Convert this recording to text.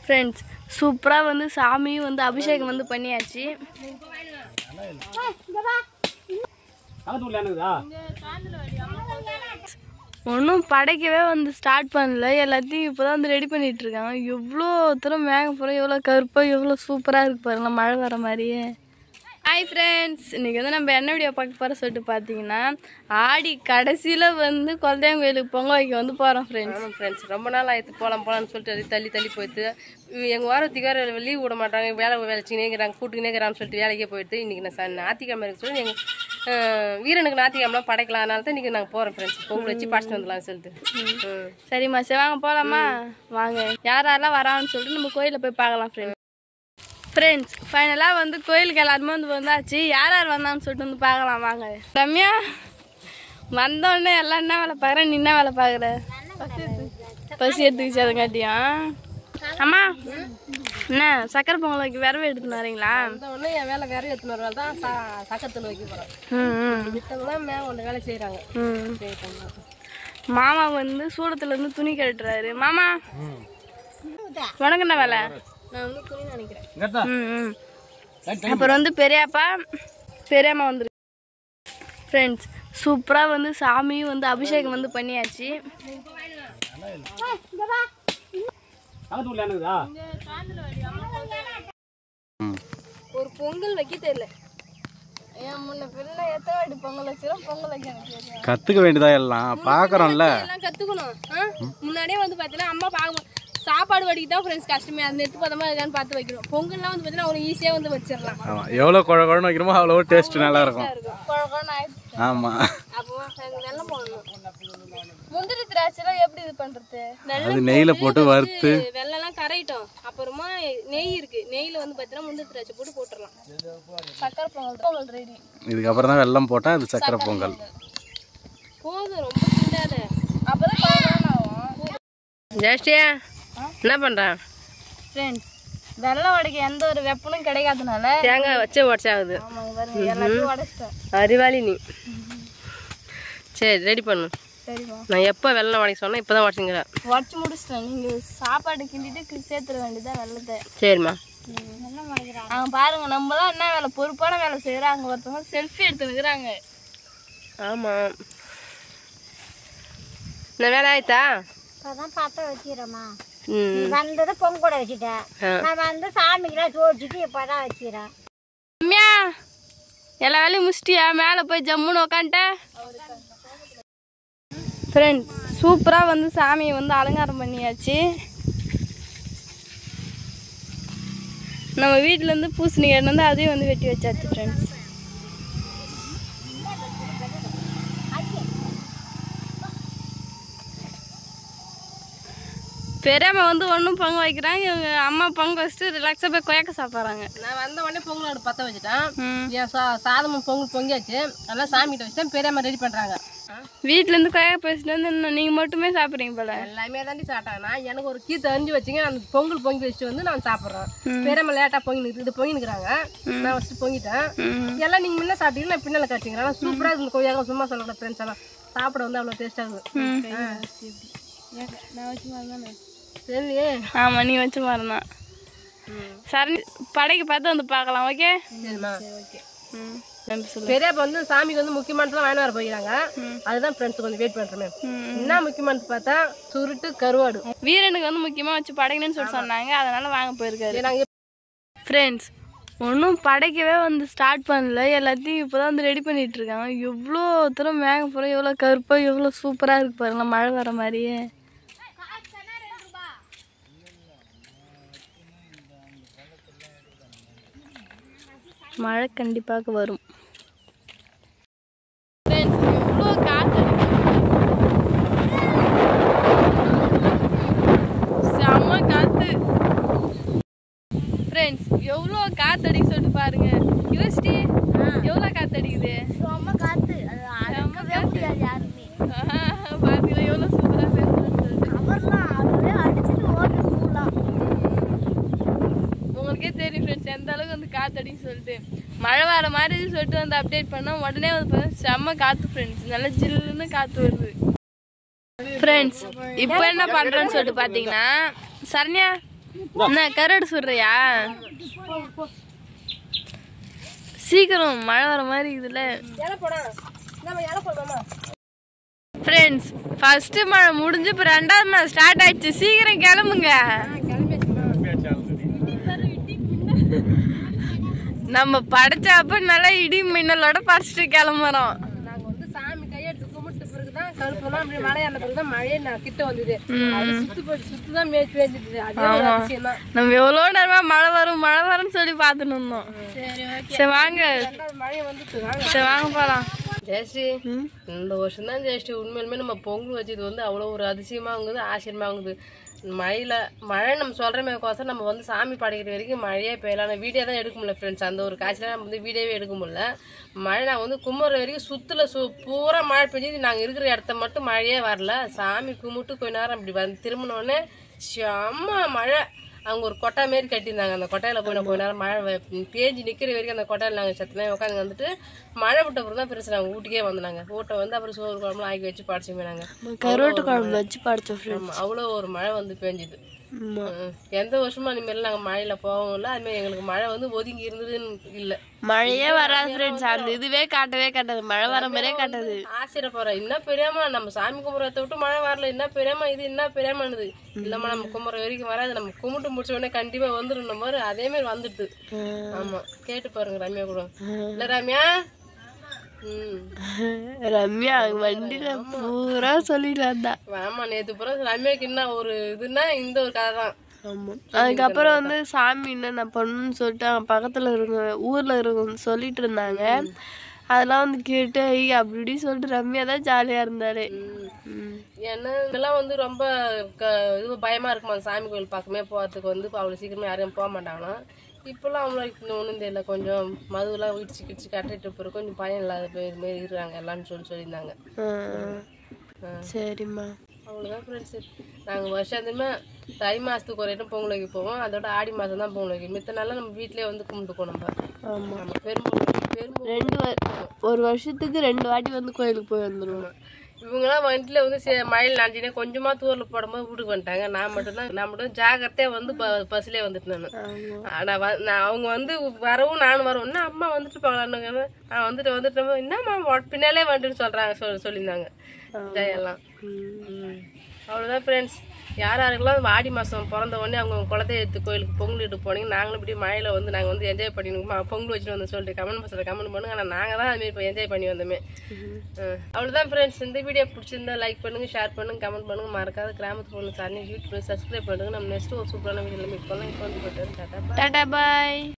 Friends சூப்பராக வந்து சாமியும் வந்து அபிஷேகம் வந்து பண்ணியாச்சு. ஒன்றும் படைக்கவே வந்து ஸ்டார்ட் பண்ணல, எல்லாத்தையும் இப்போ தான் வந்து ரெடி பண்ணிட்டு இருக்காங்க. எவ்வளோ தூரம் மேகப்புறம், எவ்வளோ கருப்பாக, எவ்வளோ சூப்பராக இருக்கு பாருங்களா, மழை வர மாதிரியே. ஹாய் ஃப்ரெண்ட்ஸ், இன்றைக்கி வந்து நம்ம என்ன வீடியோ பார்க்க போகிற சொல்லிட்டு பார்த்தீங்கன்னா, ஆடி கடைசியில் வந்து குலதெய்வம் கோயிலுக்கு பொங்கல் வைக்க வந்து போகிறோம் ஃப்ரெண்ட்ஸ். ரொம்ப நாள் ஆயிடுத்து போகலான்னு சொல்லிட்டு தள்ளி போயிடுது. எங்கள் வாரத்துக்கு வேறு லீவ் விட மாட்டாங்க, வேலைச்சினேங்கிறாங்க, கூட்டுக்குனேங்கிறான்னு சொல்லிட்டு வேலைக்கே போயிடுது. இன்றைக்கி நான் ஞாயிற்றுக்கிழமை இருக்கு சொல்லி எங்கள் வீரனுக்கு ஞாயிற்றுக்கிழமை படைக்கலாம், அதனால தான் இன்றைக்கி நாங்கள் போகிறோம் ஃப்ரெண்ட்ஸ். பொங்கல் வச்சு படிச்சுட்டு வந்துடலாம்னு சொல்லிட்டு. சரிம்மா, சரி வாங்க போகலாமா? வாங்க, யாரெல்லாம் வரான்னு சொல்லிட்டு நம்ம கோயிலில் போய் பார்க்கலாம் ஃப்ரெண்ட்ஸ். ஃபைனலாக வந்து கோயிலுக்கு எல்லாருமே வந்து வந்தாச்சு. யார் யார் வந்தான்னு சொல்லிட்டு வந்து பார்க்கலாம் வாங்க. ரம்யா வந்தோடனே எல்லாம் என்ன வேலை பார்க்குறேன், நீ என்ன வேலை பார்க்குற? பசி எடுத்துக்கிச்சு அதுங்காட்டியும். அம்மா என்ன சக்கரை பொங்கல் வைக்க விரவு எடுத்துன்னு வரீங்களா? வந்தோடனே என் வேலை விரவு எடுத்துன்னு வர வேலை தான் சக்கரத்தில் வைக்க போகிறேன். மித்தவங்களாம் மேலே ஒன்று வேலை செய்கிறாங்க. மாமா வந்து சூடத்துலேருந்து துணி கட்டுறாரு. மாமா உனக்கு என்ன வேலை? நான் வந்து துணி நினைக்கிறேன். அப்புறம் வந்து பெரியம்மா வந்துருக்கு ஃப்ரெண்ட்ஸ். சூப்பராக வந்து சாமியும் வந்து அபிஷேகம் வந்து பண்ணியாச்சு. ஒரு பொங்கல் வைக்க தெரியல, என் முன்ன பின்ன எத்தனை வாட்டி பொங்கல் வச்சிடும், பொங்கல் வைக்க எனக்கு கற்றுக்க வேண்டியதா எல்லாம் பார்க்குறோம்ல, எல்லாம் கற்றுக்கணும். முன்னாடியே வந்து பார்த்தீங்கன்னா அம்மா பார்க்கணும், சாப்பாடு வடிக்கு தான் ஃப்ரெண்ட்ஸ் கஷ்டமே. அது நெத்து பதமாக இருக்கான்னு பார்த்து வைக்கணும். பொங்கல்லாம் வந்து பார்த்தீங்கன்னா அவ்வளோ ஈஸியாக வந்து வச்சிடலாம். ஆமாம், எவ்வளோ குழகுழன்னு வைக்கிறோமோ அவ்வளோ டேஸ்ட் நல்லா இருக்கும். ஆமாம், அப்போ வெள்ளம் போடணும். முந்திரி திராட்சைலாம் எப்படி இது பண்ணுறது? அது நெய்யில் போட்டு வறுத்து வெள்ளம்லாம் கரையிட்டோம். அப்புறமா நெய் இருக்குது, நெய்யில் வந்து பார்த்தீங்கன்னா முந்திரி திராட்சை போட்டு போட்டுடலாம். சக்கரை பொங்கல் ரெடி. இதுக்கப்புறம் தான் வெல்லம் போட்டால் அது சக்கரை பொங்கல். போதும், ரொம்ப சிந்தாத, அப்போ தான் ஆகும். ஜெயஸ்டியா என்ன பண்ணுறேன் ஃப்ரெண்ட்ஸ்? வெள்ளம் உடைக்க எந்த ஒரு வெப்பனும் கிடைக்காதனால தேங்காய் வச்சு உடச்சாகுது. எல்லாத்தையும் உடச்சிட்டேன். அறிவாளி நீ. சரி ரெடி பண்ணு. சரிப்பா, நான் எப்போ வெள்ளம் உடைக்க சொன்னேன், இப்போ தான் உடச்சிங்கிறேன். உடச்சி முடிச்சிட்டேன். நீங்கள் சாப்பாடு கிண்டிட்டு சேர்த்துட வேண்டியதான் வெள்ளத்தை. சரிம்மா. அவங்க பாருங்க, நம்ம தான் என்ன வேலை பொறுப்பான வேலை செய்கிறாங்க. ஒருத்தவங்க செல்ஃபி எடுத்துருக்குறாங்க. ஆமாம், இந்த வேலை ஆயிட்டா? இப்பதான் பத்த வச்சிடறேம்மா. வந்தது பொங்கல் வச்சுட்டேன். நான் வந்து சாமிக்கெல்லாம் ஜோடிச்சுட்டு இப்பதான் வச்சுக்கிறேன். அம்மியா எல்லா வேலையும் முடிச்சிட்டியா? மேலே போய் ஜம்முன்னு உக்காந்துட்டேன். ஃப்ரெண்ட் சூப்பராக வந்து சாமியை வந்து அலங்காரம் பண்ணியாச்சு. நம்ம வீட்டிலேருந்து பூசணிக்காய் வந்து அதையும் வந்து வெட்டி வச்சாச்சு ஃப்ரெண்ட்ஸ். பெரியம்மா வந்து ஒன்றும் பொங்க வைக்கிறாங்க, இவங்க அம்மா பொங்க வச்சுட்டு ரிலாக்ஸாக போய் கொயக்க சாப்பிட்றாங்க. நான் வந்த உடனே பொங்கலோட பற்ற வச்சுட்டேன். என் சாதமும் பொங்கியாச்சு. அதெல்லாம் சாமிகிட்ட வச்சுட்டேன். பெரியம்மா ரெடி பண்ணுறாங்க. வீட்டிலேருந்து கொயக்க பேசிட்டு வந்து இன்னும் நீங்கள் மட்டுமே சாப்பிட்றீங்க போல. எல்லாமே தாண்டி சாப்பிட்டாங்கன்னா எனக்கு ஒரு கீத்தை அரிஞ்சு வச்சுங்க. அந்த பொங்கல் பொங்கி வச்சுட்டு வந்து நான் சாப்பிட்றேன். பெரியம்மா லேட்டாக இது பொங்கினுக்குறாங்க. நான் வச்சுட்டு பொங்கிட்டேன். எல்லாம் நீங்கள் முன்னே சாப்பிட்டீங்கன்னா நான் பின்னால் காய்ச்சிக்கிறேன். சூப்பராக இருக்குது கொய்யாக. சும்மா சொல்லக்கூட ஃப்ரெண்ட்ஸ் எல்லாம் சாப்பிட வந்து அவ்வளோ டேஸ்ட்டாக இருக்குது. நான் வச்சு மாதிரி சரி. ஆமாம், நீ வச்சு மாதிரிதான். சரி, படைக்கு பார்த்து வந்து பார்க்கலாம். ஓகே சரிம்மா. ஓகே. பெரியப்பா வந்து சாமிக்கு வந்து முக்கியமானதுலாம் வாங்கி வர போகிறாங்க. அதுதான் ஃப்ரெண்ட்ஸ் கொஞ்சம் வெயிட் பண்ணுறேன். என்ன முக்கியமானது பார்த்தா சுருட்டு கருவாடு. வீரனுக்கு வந்து முக்கியமாக வச்சு படைக்கணும்னு சொல்லி சொன்னாங்க, அதனால வாங்க போயிருக்காரு. நாங்கள் ஃப்ரெண்ட்ஸ் ஒன்றும் படைக்கவே வந்து ஸ்டார்ட் பண்ணல, எல்லாத்தையும் இப்போ தான் வந்து ரெடி பண்ணிட்டு இருக்காங்க. எவ்வளோ தூரம் மேகப்புறம், எவ்வளோ கருப்பாக, எவ்வளோ சூப்பராக இருக்கு பாருங்களா, மழை வர மாதிரியே. மழை கண்டிப்பாக வரும். எவ்வளோ காற்று, செம்ம காற்று ஃப்ரெண்ட்ஸ். எவ்வளோ காற்று அடிக்க சொல்லிட்டு பாருங்க. யோசிச்சு எவ்வளோ காற்று அடிக்குது. ரொம்ப காத்து யாருமே பார்த்தீங்களா எவ்வளோ சூப்பராக பேசுறேன்னு சொல்லிட்டு. அவர்லாம் அடிச்சுட்டு ஓடுறது. உங்களுக்கே தெரியும் ஃப்ரெண்ட்ஸ் எந்த அளவுக்கு வந்து காற்று அடிக்க சொல்லிட்டு. மழை வர மாதிரி சொல்லிட்டு வந்து அப்டேட் பண்ணோம். உடனே வந்து செம்ம காற்று ஃப்ரெண்ட்ஸ், நல்லா ஜில்லுன்னு காற்று வருது ஃப்ரெண்ட்ஸ். இப்போ என்ன பண்ணுறேன்னு சொல்லிட்டு பார்த்தீங்கன்னா, சரண்யா என்ன கரடு சொல்றியா? சீக்கிரம் மழை வர மாதிரி இதுல. ஃப்ரெண்ட்ஸ், ஃபர்ஸ்ட் மழை முடிஞ்சு இப்போ ரெண்டாவது மழை ஸ்டார்ட் ஆயிடுச்சு. சீக்கிரம் கிளம்புங்க. நம்ம படைச்சப்ப நல்லா இடி மின்னலோட பறிச்சுட்டு கிளம்புறோம். நாங்க வந்து சாமி கையெடுத்து கும்பிட்டு பிறகுதான் கருப்பெல்லாம் அப்படி மழையான பிறகுதான் மழையே நான் கிட்ட வந்தது. அது சுத்துதான் மேய்ச்சி பேஞ்சிட்டு. அதே ஒரு அதிசயம் தான். நம்ம எவ்வளோ நேரமா மழை வரும்னு சொல்லி பார்த்துட்டு இருந்தோம். சரி வாங்க, மழையை வந்துட்டு சரி வாங்க போலாம். ஜெயஸ்ரீ, இந்த வருஷம் தான் ஜெயஸ்ரீ உண்மையிலுமே நம்ம பொங்கல் வச்சது வந்து அவ்வளோ ஒரு அதிசயமாகுது, ஆச்சரியமாகுது. மழை நம்ம சொல்கிறமே கோசம் நம்ம வந்து சாமி படைக்கிற வரைக்கும் மழையே பெய்யலாம். வீடியோ தான் எடுக்க முடியல ஃப்ரெண்ட்ஸ். அந்த ஒரு காய்ச்சல நம்ம வந்து வீடியோவே எடுக்க முடியல. மழை நாங்கள் வந்து கும்பிட்ற வரைக்கும் சுற்றில் பூரா மழை பெஞ்சது. நாங்கள் இருக்கிற இடத்த மட்டும் மழையே வரல. சாமி கும்பிட்டு கொஞ்ச நேரம் அப்படி வந்து திரும்பினோடனே செம்ம மழை. அவங்க ஒரு கொட்டை மாரி கட்டியிருந்தாங்க. அந்த கொட்டையில் போய் கொஞ்ச நேரம் மழை பேஞ்சு நிற்கிற வரைக்கும் அந்த கொட்டையில் நாங்கள் சத்தமே உட்காந்து வந்துட்டு மழை விட்ட அப்புறம் தான் பெருசு நாங்கள் வீட்டுக்கே வந்தாங்க. வீட்டை வந்து அப்புறம் சோறு குழம்புலாம் ஆக்கி வச்சு படிச்சோமே நாங்கள். கருவாட்டு குழம்பு வச்சு படிச்சோம். ஆமாம், அவ்வளோ ஒரு மழை வந்து பேஞ்சுது. எந்த வருஷமும் அந்தமாரி நாங்கள் மழையில போகவும் இல்லை. அதுமாதிரி எங்களுக்கு மழை வந்து ஒதுங்கி இருந்ததுன்னு இல்லை. மழையே வராது ஃப்ரெண்ட்ஸ். அந்த இதுவே காட்டவே மழை வர மாதிரியே காட்டாது. ஆச்சரியப்படுறேன். என்ன பெரியாமா நம்ம சாமி கும்பிட்றத விட்டு மழை வரல, என்ன பெரியாமா இது, என்ன பெரியாமானது இல்லம்மா. நம்ம கும்பிட்ற வரைக்கும் வராது. நம்ம கும்பிட்டு முடிச்ச உடனே கண்டிப்பா வந்துடும் மாதிரி அதே மாதிரி வந்துட்டு. ஆமா, கேட்டு பாருங்க ரம்யா கூட. இல்ல ரம்யா? ரம்யா வண்டியில பூரா சொல்லிட்டு வந்தா. ஆமா, நேத்து பூரா ரம்யாக்கு என்ன ஒரு இதுன்னா இந்த ஒரு கதை தான். ஆமா, அதுக்கப்புறம் வந்து சாமி என்ன பண்ணணும்னு சொல்லிட்டு பக்கத்துல இருக்க ஊர்ல இருக்க சொல்லிட்டு இருந்தாங்க. அதெல்லாம் வந்து கேட்டு அப்படி சொல்லிட்டு ரம்யா தான் ஜாலியா இருந்தாரு. ஏன்னா இதெல்லாம் வந்து ரொம்ப இது பயமா இருக்குமா சாமி கோயில் பக்கமே போகிறதுக்கு வந்து அவ்வளோ சீக்கிரமே யாரையும் போக மாட்டாங்களாம். இப்போல்லாம் அவங்களுக்கு ஒன்றும் தெரியல. கொஞ்சம் மதுவெல்லாம் கிடிச்சு கட்டிட்டு பிறகு கொஞ்சம் பயம் இல்லாத இதுமாரி இருக்கிறாங்க எல்லாம்னு சொல்லியிருந்தாங்க. சரிம்மா, அவ்வளோதான் ஃப்ரெண்ட்ஸு. நாங்கள் வருஷத்துமே தை மாதத்துக்கு ஒரு இடம் பொங்கல் வைக்க போவோம். அதோட ஆடி மாதம் தான் பொங்கல் வைக்கும். மித்த நாளில் நம்ம வீட்டிலே வந்து கும்பிட்டுக்கோம். நம்ம ஆமாம், பெரும்பொங்கல் ஒரு வருஷத்துக்கு 2 வாட்டி வந்து கோயிலுக்கு போய் வந்துடுவோம். இவங்கெல்லாம் வண்டியில் வந்து மழையில் நனைஞ்சினே கொஞ்சமாக தூரில் போடும்போது வீட்டுக்கு வந்துட்டாங்க. நான் மட்டும் ஜாக்கிரதையாக வந்து பஸ்லேயே வந்துட்டு நான் அவங்க வந்து வரவும் நானும் வரவும்னா அம்மா வந்துட்டு போகலான்னு நான் வந்துட்டு என்னம்மா பின்னாலே வந்துட்டுன்னு சொல்கிறாங்க சொல்லியிருந்தாங்க ஜெயெல்லாம். அவ்வளோதான் ஃப்ரெண்ட்ஸ். யாருக்கெல்லாம் ஆடி மாதம் பிறந்த உடனே அவங்க குலத்தைய எடுத்து கோயிலுக்கு பொங்கல் எடுத்து போனீங்க. நாங்களும் இப்படி மழையில் வந்து நாங்கள் வந்து என்ஜாய் பண்ணிக்கணுமா பொங்கல் வச்சுட்டு வந்து சொல்லிட்டு கமெண்ட் பண்ணுங்க. ஆனால் நாங்கள் தான் அதுமாரி இப்போ என்ஜாய் பண்ணி வந்தோமே. அவ்வளோதான் ஃப்ரெண்ட்ஸ். இந்த வீடியோ பிடிச்சிருந்தா லைக் பண்ணுங்கள், ஷேர் பண்ணுங்கள், கமெண்ட் பண்ணுங்கள். மறக்காத கிராமத்து பொண்ணு சார்னி யூடியூப் சப்ஸ்கிரைப் பண்ணுங்கள். நம்ம நெக்ஸ்ட்டு ஒரு சூப்பரான வீடியோவில் மீட் பண்ணலாம். இப்போ வந்து போய்ட்டு டாடா பாய்.